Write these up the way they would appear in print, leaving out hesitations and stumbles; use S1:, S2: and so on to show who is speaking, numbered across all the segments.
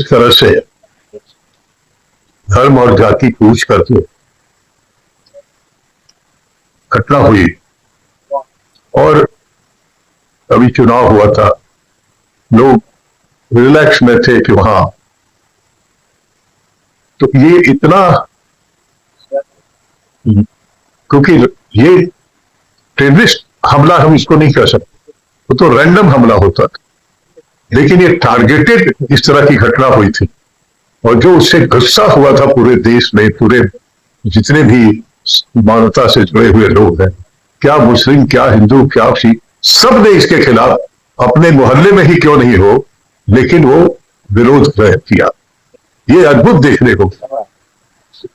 S1: तरह से धर्म और जाति पूछ करके घटना हुई और अभी चुनाव हुआ था, लोग रिलैक्स में थे कि वहां, तो ये इतना, क्योंकि ये टेररिस्ट हमला हम इसको नहीं कर सकते, वो तो रैंडम हमला होता था, लेकिन ये टारगेटेड इस तरह की घटना हुई थी और जो उससे गुस्सा हुआ था पूरे देश में, पूरे जितने भी मानवता से जुड़े हुए लोग हैं, क्या मुस्लिम, क्या हिंदू, क्या सिख, सब ने इसके खिलाफ अपने मोहल्ले में ही क्यों नहीं हो, लेकिन वो विरोध किया। ये अद्भुत देखने को।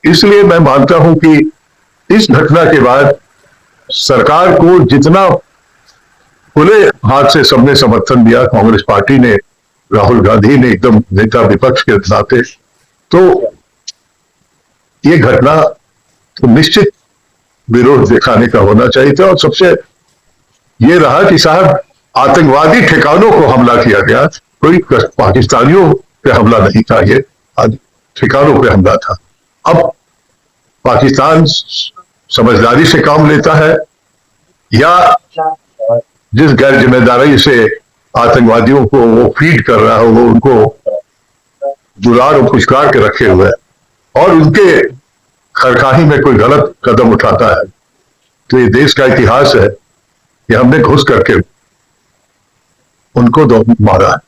S1: इसलिए मैं मानता हूं कि इस घटना के बाद सरकार को जितना खुले हाथ से सबने समर्थन दिया, कांग्रेस पार्टी ने, राहुल गांधी ने एकदम नेता विपक्ष के नाते, तो ये घटना तो निश्चित विरोध दिखाने का होना चाहिए था। और सबसे ये रहा कि साहब आतंकवादी ठिकानों को हमला किया गया, कोई पाकिस्तानियों पे हमला नहीं था, ये ठिकानों पे हमला था। अब पाकिस्तान समझदारी से काम लेता है या जिस गैर जिम्मेदारी से आतंकवादियों को वो फीड कर रहा है, वो उनको दुलार और पुचकार के रखे हुए है और उनके खरखाही में कोई गलत कदम उठाता है, तो ये देश का इतिहास है कि हमने घुस करके उनको दो मारा है।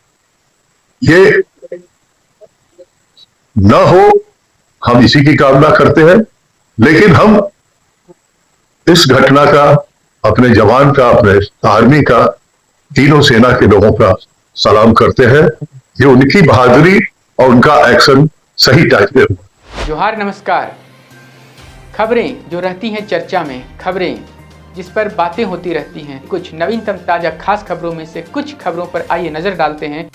S1: ये न हो, हम इसी की कामना करते हैं, लेकिन हम इस घटना का, अपने जवान का, अपने आर्मी का, तीनों सेना के लोगों का सलाम करते हैं। ये उनकी बहादुरी और उनका एक्शन सही टाइम पे हुआ।
S2: जोहार, नमस्कार। खबरें जो रहती हैं चर्चा में, खबरें जिस पर बातें होती रहती हैं, कुछ नवीनतम ताजा खास खबरों में से कुछ खबरों पर आइए नजर डालते हैं।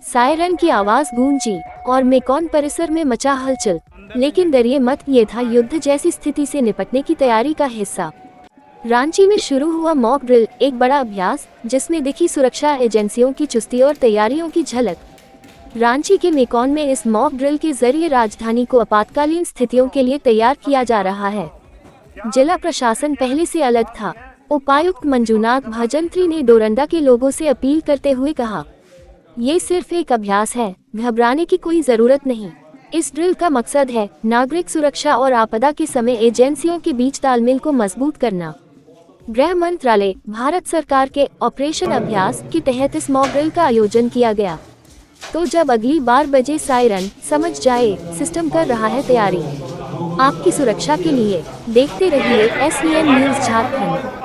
S3: सायरन की आवाज गूंजी और मेकॉन परिसर में मचा हलचल, लेकिन डरिए मत, ये था युद्ध जैसी स्थिति से निपटने की तैयारी का हिस्सा। रांची में शुरू हुआ मॉक ड्रिल, एक बड़ा अभ्यास जिसमें दिखी सुरक्षा एजेंसियों की चुस्ती और तैयारियों की झलक। रांची के मेकॉन में इस मॉक ड्रिल के जरिए राजधानी को आपातकालीन स्थितियों के लिए तैयार किया जा रहा है। जिला प्रशासन पहले से अलग था। उपायुक्त मंजूनाथ भजंत्री ने डोरंडा के लोगों से अपील करते हुए कहा, ये सिर्फ एक अभ्यास है, घबराने की कोई जरूरत नहीं। इस ड्रिल का मकसद है नागरिक सुरक्षा और आपदा के समय एजेंसियों के बीच तालमेल को मजबूत करना। गृह मंत्रालय, भारत सरकार के ऑपरेशन अभ्यास के तहत इस मॉक ड्रिल का आयोजन किया गया। तो जब अगली बार बजे सायरन, समझ जाए सिस्टम कर रहा है तैयारी। आपकी सुरक्षा के लिए देखते रहिए SEN न्यूज झारखंड।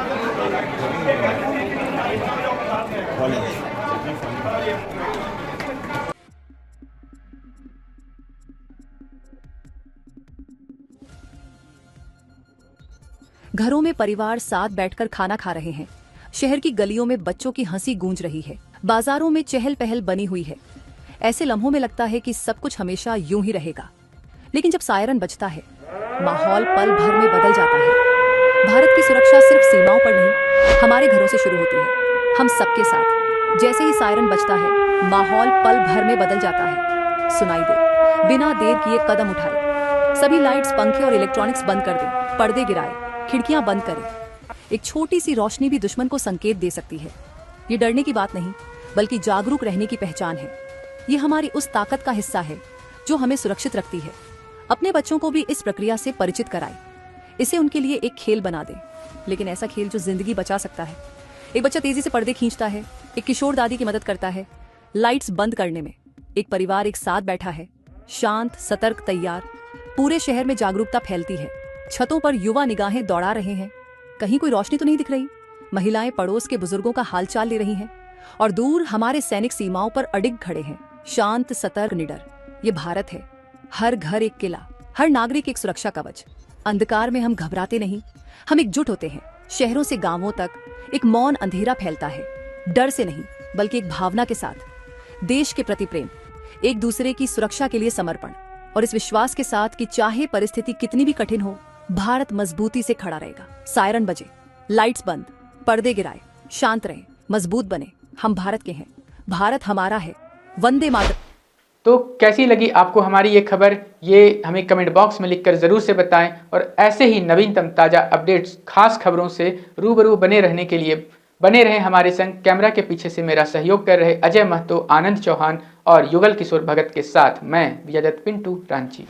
S4: घरों में परिवार साथ बैठकर खाना खा रहे हैं। शहर की गलियों में बच्चों की हंसी गूंज रही है। बाजारों में चहल पहल बनी हुई है। ऐसे लम्हों में लगता है कि सब कुछ हमेशा यूं ही रहेगा, लेकिन जब सायरन बजता है, माहौल पल भर में बदल जाता है। भारत की सुरक्षा सिर्फ सीमाओं पर नहीं, हमारे घरों से शुरू होती है, हम सबके साथ। जैसे ही सायरन बजता है, माहौल पल भर में बदल जाता है। सुनाई दे, बिना देर किए कदम उठाए, सभी लाइट्स, पंखे और इलेक्ट्रॉनिक्स बंद कर दें, पर्दे गिराए, खिड़कियां बंद करें। एक छोटी सी रोशनी भी दुश्मन को संकेत दे सकती है। ये डरने की बात नहीं, बल्कि जागरूक रहने की पहचान है। ये हमारी उस ताकत का हिस्सा है जो हमें सुरक्षित रखती है। अपने बच्चों को भी इस प्रक्रिया से परिचित कराएं। इसे उनके लिए एक खेल बना दें, लेकिन ऐसा खेल जो जिंदगी बचा सकता है। एक बच्चा तेजी से पर्दे खींचता है, एक किशोर दादी की मदद करता है लाइट्स बंद करने में। एक परिवार एक साथ बैठा है, शांत, सतर्क, तैयार। पूरे शहर में जागरूकता फैलती है। छतों पर युवा निगाहें दौड़ा रहे हैं, कहीं कोई रोशनी तो नहीं दिख रही। महिलाएं पड़ोस के बुजुर्गों का हालचाल ले रही हैं, और दूर हमारे सैनिक सीमाओं पर अडिग खड़े हैं, शांत, सतर्क, निडर। ये भारत है, हर घर एक किला, हर नागरिक एक सुरक्षा कवच। अंधकार में हम घबराते नहीं, हम एकजुट होते हैं। शहरों से गांवों तक एक मौन अंधेरा फैलता है, डर से नहीं बल्कि एक भावना के साथ। देश के प्रति प्रेम, एक दूसरे की सुरक्षा के लिए समर्पण। और इस विश्वास के साथ कि चाहे परिस्थिति कितनी भी कठिन हो, भारत मजबूती से खड़ा रहेगा। सायरन बजे, लाइट्स बंद, पर्दे गिराए, शांत रहे, मजबूत बने। हम भारत के हैं, भारत हमारा है। वंदे मातरम।
S2: तो कैसी लगी आपको हमारी ये खबर, ये हमें कमेंट बॉक्स में लिखकर ज़रूर से बताएं। और ऐसे ही नवीनतम ताज़ा अपडेट्स, खास खबरों से रूबरू बने रहने के लिए बने रहें हमारे संग। कैमरा के पीछे से मेरा सहयोग कर रहे अजय महतो, आनंद चौहान और युगल किशोर भगत के साथ मैं विजयदत्त पिंटू, रांची।